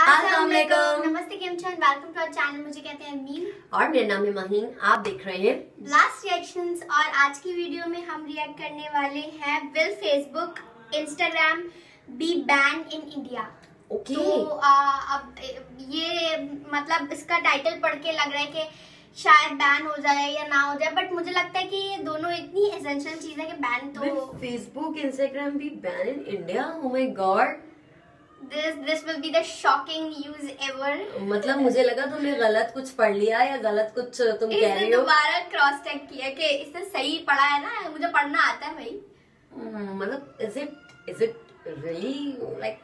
अस्सलामुअलैकुम। नमस्ते, केम छो, वेलकम टू आवर चैनल। मुझे कहते हैं मीम और मेरा नाम है महीन। आप देख रहे हैं ब्लास्ट रिएक्शंस। और आज की वीडियो में हम रिएक्ट करने वाले हैं will Facebook Instagram B ban in India. Okay. तो अब ये मतलब इसका टाइटल पढ़ के लग रहा है कि शायद बैन हो जाए या ना हो जाए, बट मुझे लगता है कि ये दोनों इतनी एसेंशियल चीज है कि बैन तो फेसबुक इंस्टाग्राम भी ban in India. Oh my God, this will be the shocking news ever. मतलब मुझे लगा तुमने गलत कुछ पढ़ लिया या गलत कुछ तुम कह रही हो। दोबारा क्रॉस चेक किया कि इसने सही पढ़ा है ना, मुझे पढ़ना आता है भाई। मतलब इज इट रियली लाइक।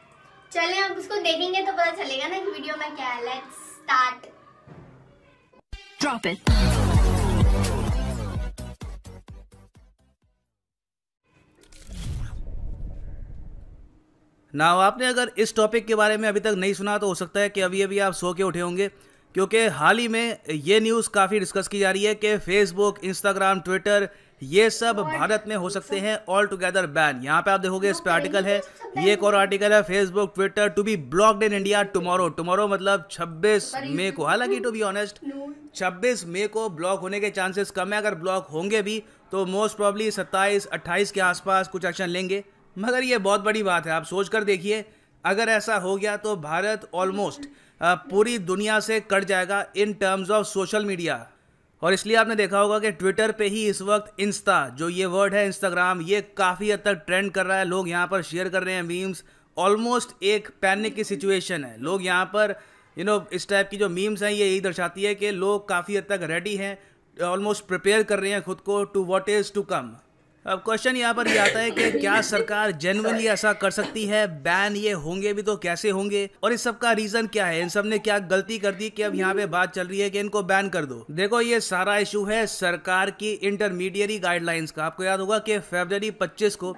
चले अब उसको देखेंगे तो पता चलेगा ना कि वीडियो में क्या है। Let's start. Drop it. Now आपने अगर इस टॉपिक के बारे में अभी तक नहीं सुना तो हो सकता है कि अभी अभी आप सो के उठे होंगे, क्योंकि हाल ही में ये न्यूज़ काफ़ी डिस्कस की जा रही है कि फेसबुक, इंस्टाग्राम, ट्विटर ये सब भारत में हो सकते हैं ऑल टुगेदर बैन। यहाँ पे आप देखोगे इस पे आर्टिकल है, ये एक और आर्टिकल है, Facebook Twitter to be blocked in India tomorrow. Tomorrow मतलब 26 मई को। हालांकि टू बी ऑनेस्ट 26 मई को ब्लॉक होने के चांसेस कम है। अगर ब्लॉक होंगे भी तो मोस्ट प्रॉब्ली 27-28 के आसपास कुछ एक्शन लेंगे। मगर ये बहुत बड़ी बात है, आप सोच कर देखिए, अगर ऐसा हो गया तो भारत ऑलमोस्ट पूरी दुनिया से कट जाएगा in terms of social media. और इसलिए आपने देखा होगा कि ट्विटर पे ही इस वक्त इंस्टा, जो ये वर्ड है इंस्टाग्राम, ये काफ़ी हद तक ट्रेंड कर रहा है। लोग यहाँ पर शेयर कर रहे हैं मीम्स। ऑलमोस्ट एक पैनिक की सिचुएशन है। लोग यहाँ पर इस टाइप की जो मीम्स हैं ये यही दर्शाती है कि लोग काफ़ी हद तक रेडी हैं, ऑलमोस्ट प्रिपेयर कर रहे हैं खुद को to what is to come. अब क्वेश्चन यहाँ पर ये आता है कि क्या सरकार जेन्युइनली ऐसा कर सकती है? बैन ये होंगे भी तो कैसे होंगे, और इस सब का रीजन क्या है? इन सब ने क्या गलती कर दी कि अब यहाँ पे बात चल रही है कि इनको बैन कर दो? देखो, ये सारा इशू है सरकार की इंटरमीडिएरी गाइडलाइंस का। आपको याद होगा कि फरवरी 25 को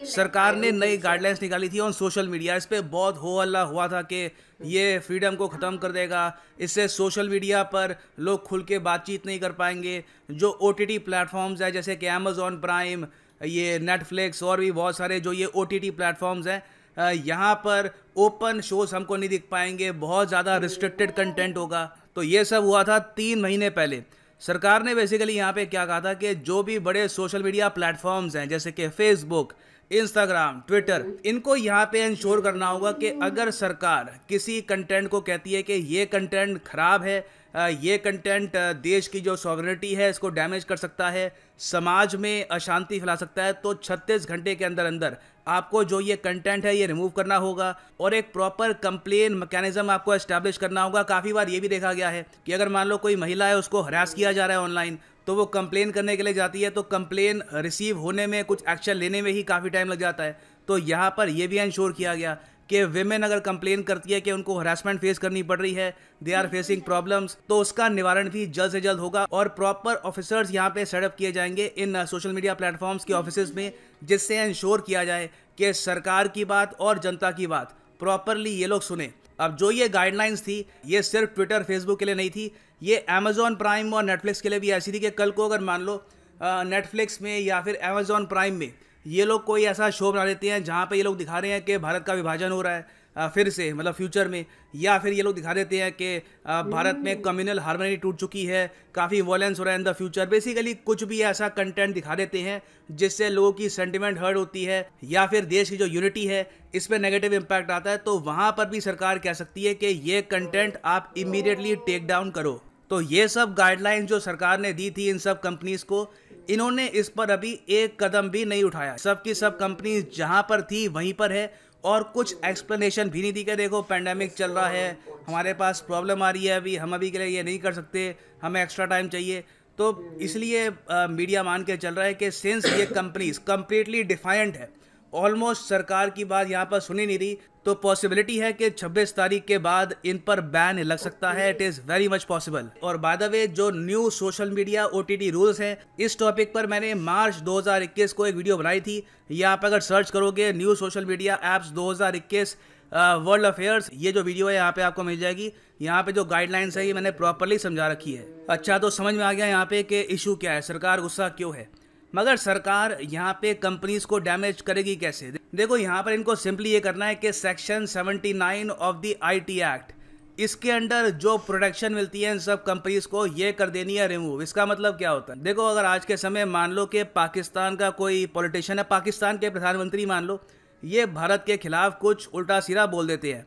सरकार ने नई गाइडलाइंस निकाली थी ऑन सोशल मीडिया। इस पर बहुत हो हल्ला हुआ था कि ये फ्रीडम को ख़त्म कर देगा, इससे सोशल मीडिया पर लोग खुल के बातचीत नहीं कर पाएंगे। जो OTT प्लेटफॉर्म्स है जैसे कि अमेज़ॉन प्राइम, ये नेटफ्लिक्स और भी बहुत सारे जो ये OTT प्लेटफॉर्म्स हैं, यहाँ पर ओपन शोज हमको नहीं दिख पाएंगे, बहुत ज़्यादा रिस्ट्रिक्टेड कंटेंट होगा। तो ये सब हुआ था 3 महीने पहले। सरकार ने बेसिकली यहाँ पे क्या कहा था कि जो भी बड़े सोशल मीडिया प्लेटफॉर्म्स हैं जैसे कि फेसबुक, इंस्टाग्राम, ट्विटर, इनको यहाँ पे इंश्योर करना होगा कि अगर सरकार किसी कंटेंट को कहती है कि ये कंटेंट खराब है, ये कंटेंट देश की जो सॉवरेनिटी है इसको डैमेज कर सकता है, समाज में अशांति फैला सकता है, तो 36 घंटे के अंदर अंदर आपको जो ये कंटेंट है ये रिमूव करना होगा और एक प्रॉपर कंप्लेन मैकेनिज्म आपको एस्टैब्लिश करना होगा। काफ़ी बार ये भी देखा गया है कि अगर मान लो कोई महिला है, उसको हरास किया जा रहा है ऑनलाइन, तो वो कंप्लेन करने के लिए जाती है, तो कंप्लेन रिसीव होने में, कुछ एक्शन लेने में ही काफ़ी टाइम लग जाता है। तो यहाँ पर यह भी इंश्योर किया गया कि विमेन अगर कंप्लेन करती है कि उनको हरासमेंट फेस करनी पड़ रही है, दे आर फेसिंग प्रॉब्लम्स, तो उसका निवारण भी जल्द से जल्द होगा। और प्रॉपर ऑफिसर्स यहाँ पे सेटअप किए जाएंगे इन सोशल मीडिया प्लेटफॉर्म्स के ऑफिस में, जिससे इंश्योर किया जाए कि सरकार की बात और जनता की बात प्रॉपरली ये लोग सुने। अब जो ये गाइडलाइंस थी ये सिर्फ ट्विटर, फेसबुक के लिए नहीं थी, ये अमेज़ॉन प्राइम और नेटफ्लिक्स के लिए भी ऐसी थी कि कल को अगर मान लो नेटफ्लिक्स में या फिर अमेज़ॉन प्राइम में ये लोग कोई ऐसा शो बना देते हैं जहाँ पे ये लोग दिखा रहे हैं कि भारत का विभाजन हो रहा है फिर से, मतलब फ्यूचर में, या फिर ये लोग दिखा देते हैं कि भारत में कम्युनल हार्मनी टूट चुकी है, काफ़ी वॉयलेंस हो रहा है इन द फ्यूचर, बेसिकली कुछ भी ऐसा कंटेंट दिखा देते हैं जिससे लोगों की सेंटिमेंट हर्ट होती है या फिर देश की जो यूनिटी है इस पर नेगेटिव इम्पैक्ट आता है, तो वहाँ पर भी सरकार कह सकती है कि ये कंटेंट आप इमीडिएटली टेक डाउन करो। तो ये सब गाइडलाइंस जो सरकार ने दी थी इन सब कंपनीज को, इन्होंने इस पर अभी एक कदम भी नहीं उठाया। सबकी सब कंपनीज जहाँ पर थी वहीं पर है और कुछ एक्सप्लेनेशन भी नहीं दी कि देखो पैंडेमिक चल रहा है, हमारे पास प्रॉब्लम आ रही है, अभी हम अभी के लिए ये नहीं कर सकते, हमें एक्स्ट्रा टाइम चाहिए। तो इसलिए मीडिया मान के चल रहा है कि सिंस ये कंपनीज कम्प्लीटली डिफायंट है, ऑलमोस्ट सरकार की बात यहाँ पर सुनी नहीं रही, तो पॉसिबिलिटी है कि 26 तारीख के बाद इन पर बैन लग सकता है। It is very much possible. और बाय द वे, जो new social media OTT rules हैं, इस टॉपिक पर मैंने मार्च 2021 को एक वीडियो बनाई थी। या आप अगर सर्च करोगे new social media apps 2021 world affairs, ये जो वीडियो है यहाँ पे आपको मिल जाएगी। यहाँ पे जो गाइडलाइंस है ये मैंने प्रॉपरली समझा रखी है। अच्छा, तो समझ में आ गया यहाँ पे कि इशू क्या है, सरकार गुस्सा क्यों है। मगर सरकार यहाँ पे कंपनीज को डैमेज करेगी कैसे? देखो, यहाँ पर इनको सिंपली ये करना है कि section 79 of the IT act, इसके अंडर जो प्रोटेक्शन मिलती है इन सब कंपनीज को, ये कर देनी है रिमूव। इसका मतलब क्या होता है? देखो, अगर आज के समय मान लो कि पाकिस्तान का कोई पॉलिटिशियन है, पाकिस्तान के प्रधानमंत्री मान लो, ये भारत के खिलाफ कुछ उल्टा सीधा बोल देते हैं,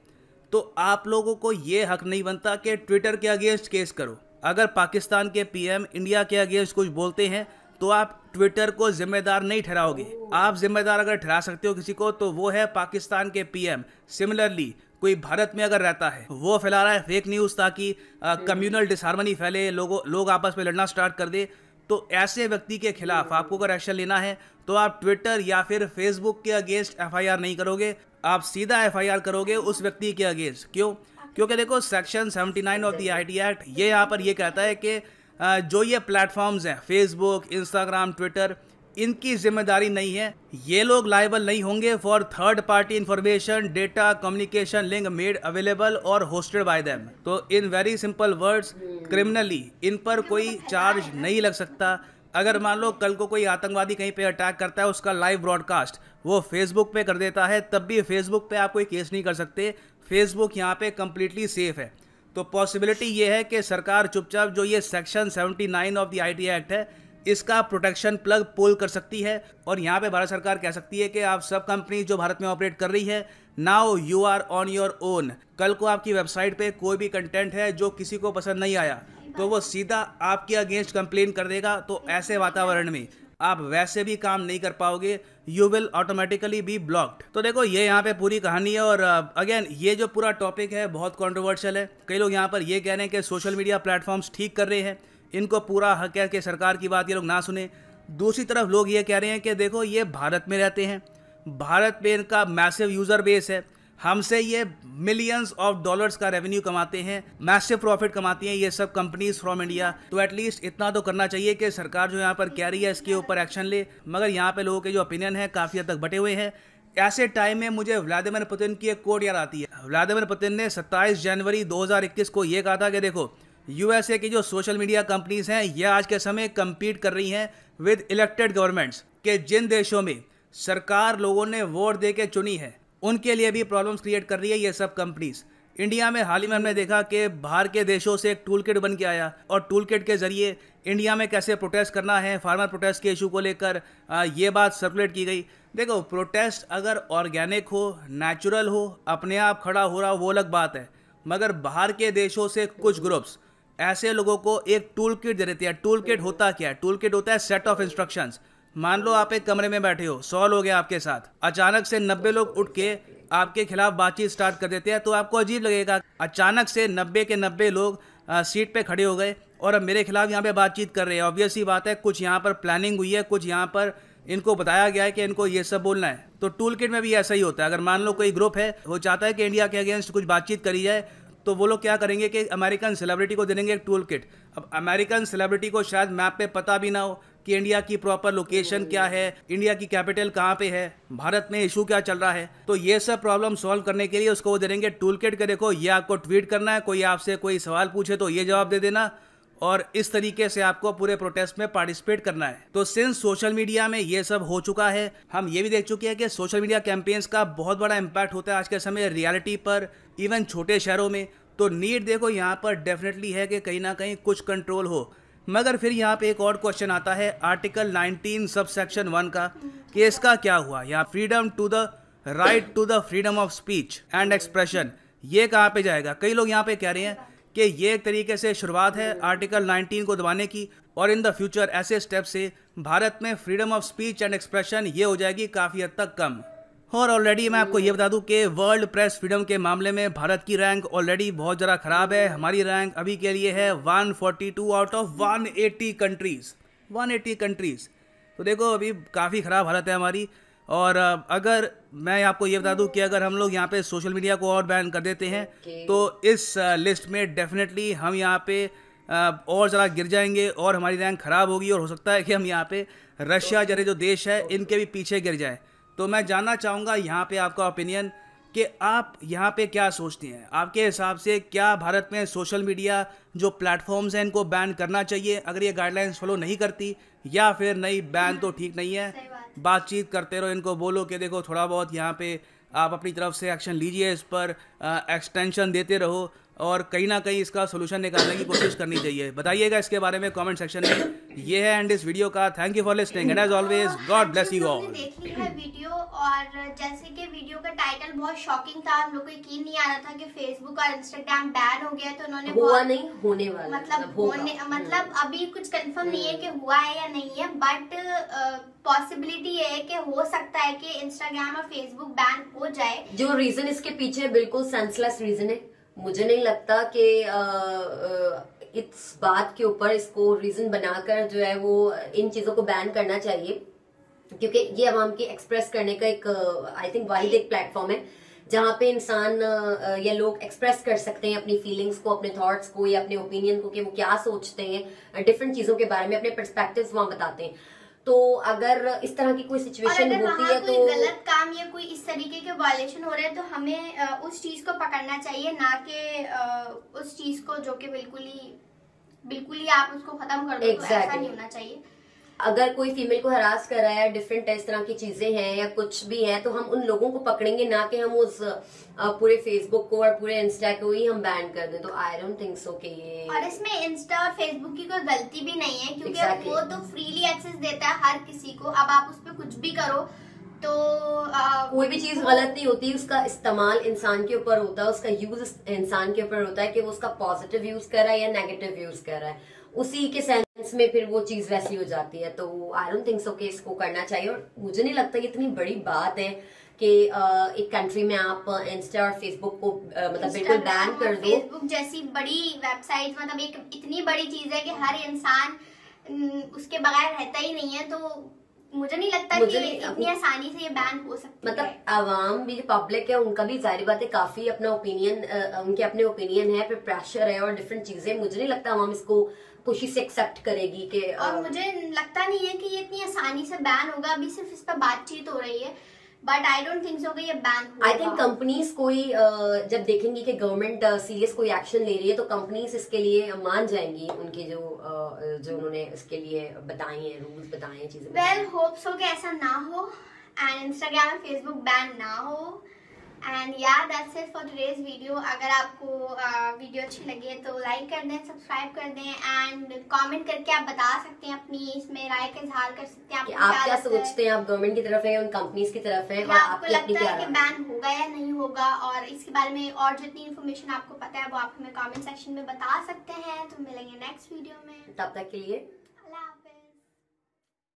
तो आप लोगों को ये हक नहीं बनता कि ट्विटर के अगेंस्ट केस करो। अगर पाकिस्तान के पीएम इंडिया के अगेंस्ट कुछ बोलते हैं तो आप ट्विटर को जिम्मेदार नहीं ठहराओगे। आप जिम्मेदार अगर ठहरा सकते हो किसी को तो वो है पाकिस्तान के पीएम। सिमिलरली कोई भारत में अगर रहता है, वो फैला रहा है फेक न्यूज़ ताकि कम्युनल डिसहार्मनी फैले, लोग आपस में लड़ना स्टार्ट कर दे, तो ऐसे व्यक्ति के खिलाफ आपको अगर एक्शन लेना है तो आप ट्विटर या फिर फेसबुक के अगेंस्ट एफआईआर नहीं करोगे, आप सीधा एफआईआर करोगे उस व्यक्ति के अगेंस्ट। क्यों? क्योंकि देखो, section 79 of the IT act ये यहाँ पर ये कहता है कि जो ये प्लेटफॉर्म्स हैं, फेसबुक, इंस्टाग्राम, ट्विटर, इनकी जिम्मेदारी नहीं है, ये लोग लायबल नहीं होंगे for third party information, data, communication link made available और होस्टेड बाय देम। तो in very simple words, criminally इन पर कोई चार्ज नहीं लग सकता। अगर मान लो कल को कोई आतंकवादी कहीं पे अटैक करता है, उसका लाइव ब्रॉडकास्ट वो फेसबुक पे कर देता है, तब भी फेसबुक पे आप कोई केस नहीं कर सकते। फेसबुक यहाँ पे कम्प्लीटली सेफ है। तो पॉसिबिलिटी ये है कि सरकार चुपचाप जो ये section 79 of the IT act है, इसका प्रोटेक्शन प्लग पुल कर सकती है और यहाँ पे भारत सरकार कह सकती है कि आप सब कंपनी जो भारत में ऑपरेट कर रही है, now you are on your own. कल को आपकी वेबसाइट पे कोई भी कंटेंट है जो किसी को पसंद नहीं आया तो वो सीधा आपके अगेंस्ट कंप्लेन कर देगा। तो ऐसे वातावरण में आप वैसे भी काम नहीं कर पाओगे, you will automatically be blocked. तो देखो, ये यहाँ पे पूरी कहानी है। और अगेन ये जो पूरा टॉपिक है बहुत कंट्रोवर्शियल है। कई लोग यहाँ पर ये कह रहे हैं कि सोशल मीडिया प्लेटफॉर्म्स ठीक कर रहे हैं, इनको पूरा हक है कि सरकार की बात ये लोग ना सुने। दूसरी तरफ लोग ये कह रहे हैं कि देखो, ये भारत में रहते हैं, भारत में इनका मैसिव यूज़र बेस है, हमसे ये मिलियंस ऑफ डॉलर्स का रेवेन्यू कमाते हैं, मैसिव प्रॉफिट कमाती हैं ये सब कंपनीज फ्रॉम इंडिया। तो एटलीस्ट इतना तो करना चाहिए कि सरकार जो यहाँ पर कह रही है इसके ऊपर एक्शन ले। मगर यहाँ पे लोगों के जो ओपिनियन है काफ़ी हद तक बटे हुए हैं। ऐसे टाइम में मुझे व्लादिमीर पुतिन की एक कोट याद आती है। व्लादिमीर पुतिन ने 27 जनवरी 2021 को ये कहा था कि देखो, यूएसए की जो सोशल मीडिया कंपनीज हैं ये आज के समय कम्पीट कर रही हैं विद इलेक्टेड गवर्नमेंट्स, के जिन देशों में सरकार लोगों ने वोट दे के चुनी है उनके लिए भी प्रॉब्लम्स क्रिएट कर रही है ये सब कंपनीज। इंडिया में हाल ही में हमने देखा कि बाहर के देशों से एक टूल किट बन के आया और टूल किट के जरिए इंडिया में कैसे प्रोटेस्ट करना है, फार्मर प्रोटेस्ट के इशू को लेकर ये बात सर्कुलेट की गई। देखो, प्रोटेस्ट अगर ऑर्गेनिक हो, नेचुरल हो, अपने आप खड़ा हो रहा हो, वो अलग बात है। मगर बाहर के देशों से कुछ ग्रुप्स ऐसे लोगों को एक टूल किट दे देते हैं। टूल किट होता क्या है? टूल किट होता है सेट ऑफ इंस्ट्रक्शंस। मान लो आप एक कमरे में बैठे हो, 100 लोग हैं आपके साथ, अचानक से 90 लोग उठ के आपके खिलाफ बातचीत स्टार्ट कर देते हैं, तो आपको अजीब लगेगा। अचानक से 90 के 90 लोग सीट पे खड़े हो गए और अब मेरे खिलाफ यहाँ पे बातचीत कर रहे हैं। ऑब्वियस ही बात है, कुछ यहाँ पर प्लानिंग हुई है, कुछ यहाँ पर इनको बताया गया है कि इनको ये सब बोलना है। तो टूल किट में भी ऐसा ही होता है। अगर मान लो कोई ग्रुप है, वो चाहता है कि इंडिया के अगेंस्ट कुछ बातचीत करी जाए, तो वो लोग क्या करेंगे कि अमेरिकन सेलिब्रिटी को दे देंगे एक टूल किट। अब अमेरिकन सेलिब्रिटी को शायद मैप पे पता भी ना हो कि इंडिया की प्रॉपर लोकेशन क्या है, इंडिया की कैपिटल कहाँ पे है, भारत में इशू क्या चल रहा है। तो ये सब प्रॉब्लम सॉल्व करने के लिए उसको वो दे देंगे टूल किट के, देखो ये आपको ट्वीट करना है, कोई आपसे कोई सवाल पूछे तो ये जवाब दे देना, और इस तरीके से आपको पूरे प्रोटेस्ट में पार्टिसिपेट करना है। तो सिंस सोशल मीडिया में ये सब हो चुका है, हम ये भी देख चुके हैं कि सोशल मीडिया कैंपेन्स का बहुत बड़ा इम्पैक्ट होता है आज के समय रियलिटी पर, इवन छोटे शहरों में। तो नीड देखो यहाँ पर डेफिनेटली है कि कहीं ना कहीं कुछ कंट्रोल हो। मगर फिर यहाँ पे एक और क्वेश्चन आता है आर्टिकल 19 सब सेक्शन 1 का, कि इसका क्या हुआ? यहाँ freedom to the right to the freedom of speech and expression, ये कहाँ पे जाएगा? कई लोग यहाँ पे कह रहे हैं कि ये एक तरीके से शुरुआत है आर्टिकल 19 को दबाने की, और इन द फ्यूचर ऐसे स्टेप से भारत में freedom of speech and expression ये हो जाएगी काफ़ी हद तक कम। और ऑलरेडी मैं आपको ये बता दूं कि वर्ल्ड प्रेस फ्रीडम के मामले में भारत की रैंक ऑलरेडी बहुत ज़रा ख़राब है। हमारी रैंक अभी के लिए है 142 आउट ऑफ 180 कंट्रीज़, 180 कंट्रीज़। तो देखो अभी काफ़ी ख़राब हालत है हमारी। और अगर मैं आपको ये बता दूं कि अगर हम लोग यहाँ पे सोशल मीडिया को और बैन कर देते हैं तो इस लिस्ट में डेफिनेटली हम यहाँ पे और ज़रा गिर जाएंगे और हमारी रैंक ख़राब होगी, और हो सकता है कि हम यहाँ पे रशिया जैसे जो देश है इनके भी पीछे गिर जाएँ। तो मैं जानना चाहूँगा यहाँ पे आपका ओपिनियन कि आप यहाँ पे क्या सोचते हैं। आपके हिसाब से क्या भारत में सोशल मीडिया जो प्लेटफॉर्म्स हैं इनको बैन करना चाहिए अगर ये गाइडलाइंस फॉलो नहीं करती, या फिर नहीं बैन तो ठीक नहीं है, बातचीत करते रहो, इनको बोलो कि देखो थोड़ा बहुत यहाँ पे आप अपनी तरफ से एक्शन लीजिए, इस पर एक्सटेंशन देते रहो, और कहीं ना कहीं इसका सोल्यूशन निकालने की कोशिश करनी चाहिए। बताइएगा इसके बारे में कमेंट सेक्शन में। ये है एंड इस वीडियो का। Thank you for listening and as always God bless you all. देख ली है वीडियो, और जैसे कि वीडियो का टाइटल बहुत शॉकिंग था, हम लोग को यकीन नहीं आ रहा था कि फेसबुक और इंस्टाग्राम बैन हो गया, तो उन्होंने हुआ नहीं, होने वाला मतलब अभी कुछ कंफर्म नहीं है कि हुआ है या नहीं है, बट पॉसिबिलिटी ये है कि हो सकता है कि इंस्टाग्राम और फेसबुक बैन हो जाए। जो रीजन इसके पीछे बिल्कुल सेंसलेस रीजन है। मुझे नहीं लगता कि इस बात के ऊपर इसको रीजन बनाकर जो है वो इन चीजों को बैन करना चाहिए, क्योंकि ये अवाम की एक्सप्रेस करने का एक आई थिंक वाहिद एक प्लेटफॉर्म है जहाँ पे इंसान या लोग एक्सप्रेस कर सकते हैं अपनी फीलिंग्स को, अपने थॉट्स को या अपने ओपिनियन को कि वो क्या सोचते हैं डिफरेंट चीजों के बारे में, अपने पर्सपेक्टिव्स वहाँ बताते हैं। तो अगर इस तरह की कोई सिचुएशन होती है तो कोई गलत काम या कोई इस तरीके के वायलेशन हो रहे हैं तो हमें उस चीज को पकड़ना चाहिए, ना कि उस चीज को जो कि बिल्कुल ही आप उसको खत्म कर दो। तो ऐसा नहीं होना चाहिए। अगर कोई फीमेल को हरास कर रहा है, डिफरेंट इस तरह की चीजें हैं या कुछ भी है, तो हम उन लोगों को पकड़ेंगे, ना कि हम उस पूरे फेसबुक को और पूरे इंस्टा को ही हम बैन कर दें। तो आई डोंट थिंक सो कि ये, और इसमें इंस्टा और फेसबुक की कोई गलती भी नहीं है, क्योंकि वो तो फ्रीली एक्सेस देता है हर किसी को। अब आप उस पर कुछ भी करो तो कोई भी चीज गलत नहीं होती, उसका इस्तेमाल इंसान के ऊपर होता है, उसका यूज इंसान के ऊपर होता है कि वो उसका पॉजिटिव यूज कर रहा है या नेगेटिव यूज कर रहा है, उसी के सेंस में फिर वो चीज वैसी हो जाती है। तो आई डोंट थिंक सो कि इसको करना चाहिए। और मुझे नहीं लगता ये इतनी बड़ी बात है कि एक कंट्री में आप इंस्टा और फेसबुक को मतलब बिल्कुल बैन कर दो। फेसबुक जैसी बड़ी वेबसाइट मतलब एक इतनी बड़ी चीज है कि हर इंसान उसके बगैर रहता ही नहीं है, तो मुझे नहीं लगता कि इतनी आसानी से ये बैन हो सकती है। मतलब आवाम भी, जो पब्लिक है, उनका भी जाहिर बात है काफी अपना ओपिनियन, उनके अपने ओपिनियन है, फिर प्रेशर है और डिफरेंट चीजें। मुझे नहीं लगता आवाम इसको खुशी से एक्सेप्ट करेगी कि और मुझे लगता नहीं है कि ये इतनी आसानी से बैन होगा। अभी सिर्फ इस पर बातचीत हो रही है, but I don't think so कि ये बैन होगा। आई थिंक कंपनीज कोई जब देखेंगी कि गवर्नमेंट सीरियस कोई एक्शन ले रही है तो कंपनीज इसके लिए मान जाएंगी, उनके जो उन्होंने इसके लिए बताए हैं, रूल्स बताए हैं, चीजें। वेल होप सो कि ऐसा ना हो एंड इंस्टाग्राम और फेसबुक बैन ना हो। एंड या that's it for today's video. अगर आपको वीडियो अच्छी लगे तो लाइक कर दें, सब्सक्राइब कर दें एंड कमेंट करके आप बता सकते हैं, अपनी इसमें राय का इजहार कर सकते हैं। आप क्या सोचते हैं? आप गवर्नमेंट की तरफ है या उन कंपनीज की तरफ है? और आपको लगता है कि बैन होगा या नहीं होगा, और इसके बारे में और जितनी इन्फॉर्मेशन आपको पता है वो आप हमें कमेंट सेक्शन में बता सकते हैं। तो मिलेंगे नेक्स्ट वीडियो में, तब तक के लिए